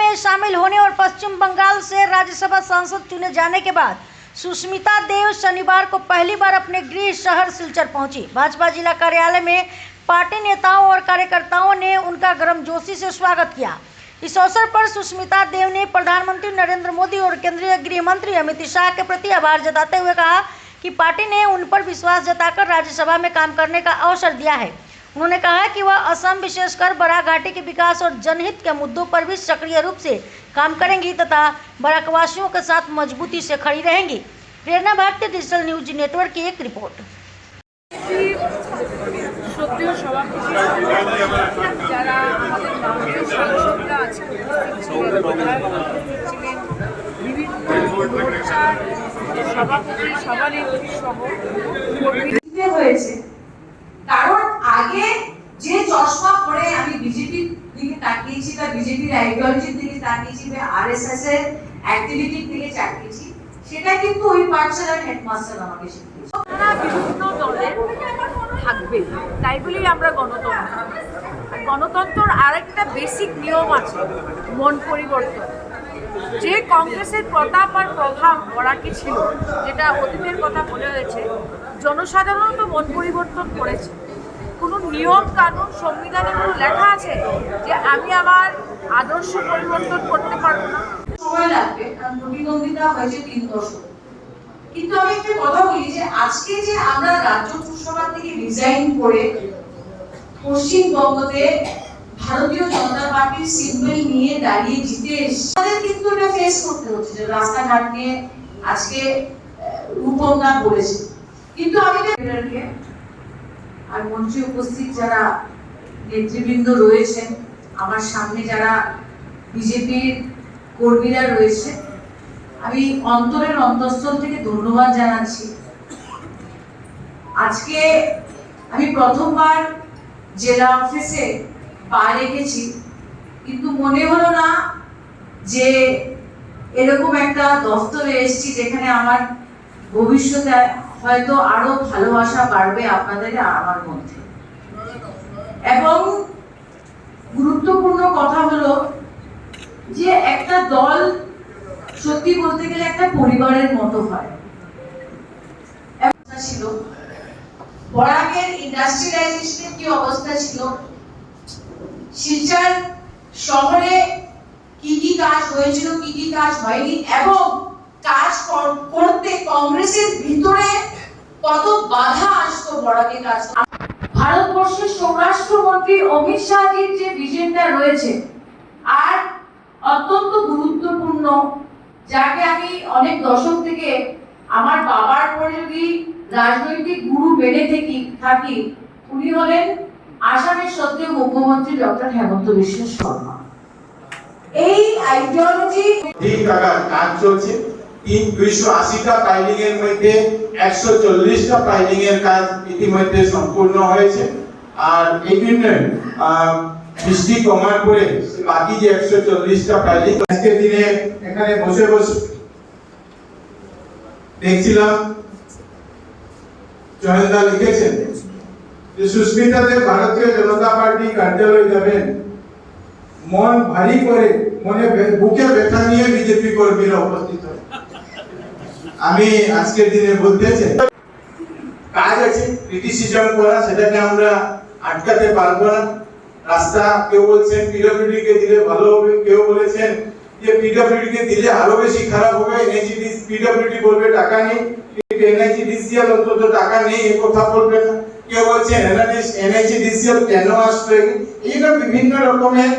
में शामिल होने और पश्चिम बंगाल से राज्यसभा सांसद चुने जाने के बाद सुष्मिता देव शनिवार को पहली बार अपने गृह शहर सिलचर पहुंची। भाजपा जिला कार्यालय में पार्टी नेताओं और कार्यकर्ताओं ने उनका गर्मजोशी से स्वागत किया। इस अवसर पर सुष्मिता देव ने प्रधानमंत्री नरेंद्र मोदी और केंद्रीय गृह मंत्री अमित शाह के प्रति आभार जताते हुए कहा कि पार्टी ने उन पर विश्वास जताकर राज्यसभा में काम करने का अवसर दिया है। उन्होंने कहा कि वह असम विशेषकर बराक घाटी के विकास और जनहित के मुद्दों पर भी सक्रिय रूप से काम करेंगी तथा बराकवासियों के साथ मजबूती से खड़ी रहेंगी। प्रेरणा भारतीय डिजिटल न्यूज नेटवर्क की एक रिपोर्ट। কারণ আগে যে চশমা পরে আমি বিজেপির দিকে তাকিয়েছি বা বিজেপির আইডিওলজির দিকে তাকিয়েছি বা আরএসএস এর অ্যাক্টিভিটির দিকে তাকিয়েছি, সেটা কিন্তু ওই পাঠশালার হেডমাস্টার আমাকে শিখিয়েছে। তারা বিভিন্ন দলের থাকবে, তাই বলেই আমরা গণতন্ত্র। আর গণতন্ত্রের আরেকটা বেসিক নিয়ম আছে, মন পরিবর্তন। যে কংগ্রেসের প্রতাপ আর প্রভাব বরাকে ছিল, যেটা অতীতের কথা বলে হয়েছে, জনসাধারণ তো মন পরিবর্তন করেছে। কোনো নিয়ম কানুন সংবিধানে কোনো লেখা আছে যে আমি আমার আদর্শ পরিবর্তন করতে পারবো না? সময় লাগবে, কারণ প্রতিদ্বন্দ্বিতা হয়েছে 3 দশক। কিন্তু আমি একটা কথা বলি যে আজকে যে আমরা রাজ্য লোকসভা থেকে রিজাইন করে পশ্চিমবঙ্গতে ভারতীয় জনতা পার্টির সিম্বল নিয়ে দাঁড়িয়ে জিতে এসেছি, আমাদের কিন্তু এটা ফেস করতে হচ্ছে যে রাস্তাঘাট নিয়ে আজকে রূপঙ্গা বলেছে। কিন্তু আমি আর মঞ্চে উপস্থিত যারা নেতৃবৃন্দ রয়েছেন, আমার সামনে যারা বিজেপির কর্মীরা রয়েছে, আমি অন্তরের অন্তঃস্থল থেকে ধন্যবাদ জানাচ্ছি। আজকে আমি প্রথমবার জেলা অফিসে পা রেখেছি, কিন্তু মনে হলো না যে এরকম একটা দফতরে এসেছি যেখানে আমার ভবিষ্যতে হয়তো আরো ভালোবাসা বাড়বে আপনাদের আর আমার মধ্যে। এবং গুরুত্বপূর্ণ কথা হলো যে একটা দল সত্যি বলতে গেলে একটা পরিবারের মতো হয়। ছিল বরাকের ইন্ডাস্ট্রিয়ালাইজেশনের কি অবস্থা ছিল, শিলচর শহরে কি কি কাজ হয়েছিল, কি কি কাজ হয়নি, এবং কাজ করতে কংগ্রেসের ভিতরে কত বাধা আসতো বড়াকে কাজ। ভারতবর্ষের স্বরাষ্ট্রমন্ত্রী অমিত শাহজির যে ভিশনটা রয়েছে আর অত্যন্ত গুরুত্বপূর্ণ, যাকে আমি অনেক দশক থেকে আমার বাবার পরে যদি রাজনৈতিক গুরু মেনে থাকি, উনি হলেন আসামের সদ্য মুখ্যমন্ত্রী ডক্টর হেমন্ত বিশ্ব শর্মা। এই আইডিওলজি ঠিক কাজ চলছে। 280টা পাইলিং এর মধ্যে 140টা পাইলিং এর কাজ ইতিমধ্যে সম্পূর্ণ হয়েছে। আর এই জন্য বৃষ্টি কমার পরে বাকি যে 140টা পাইলিং আজকের দিনে এখানে বসে দেখছিলাম জয়ন্দা লিখেছেন যে সুস্মিতা দেব ভারতীয় জনতা পার্টি কার্যালয় যাবেন, মন ভারী করে মনে বুকে ব্যথা নিয়ে বিজেপি কর্মীরা উপস্থিত হয়। আমি আজকের দিনে বলতে চাই কাজ আছে, ক্রিটিসিজম করা সেটাকে আমরা আটকাতে পারবো না। রাস্তা কেউ বলছেন পিডব্লিউডি কে দিলে ভালো হবে, কেউ বলেছেন যে পিডব্লিউডি কে দিলে আরো বেশি খারাপ হবে। পিডব্লিউডি বলবে টাকা নেই, এনএইচডিসিএল অন্তত টাকা নেই এই কথা বলবে না। কেউ বলছেন এনএইচডিসিএল কেন আসবে, এইটা বিভিন্ন রকমের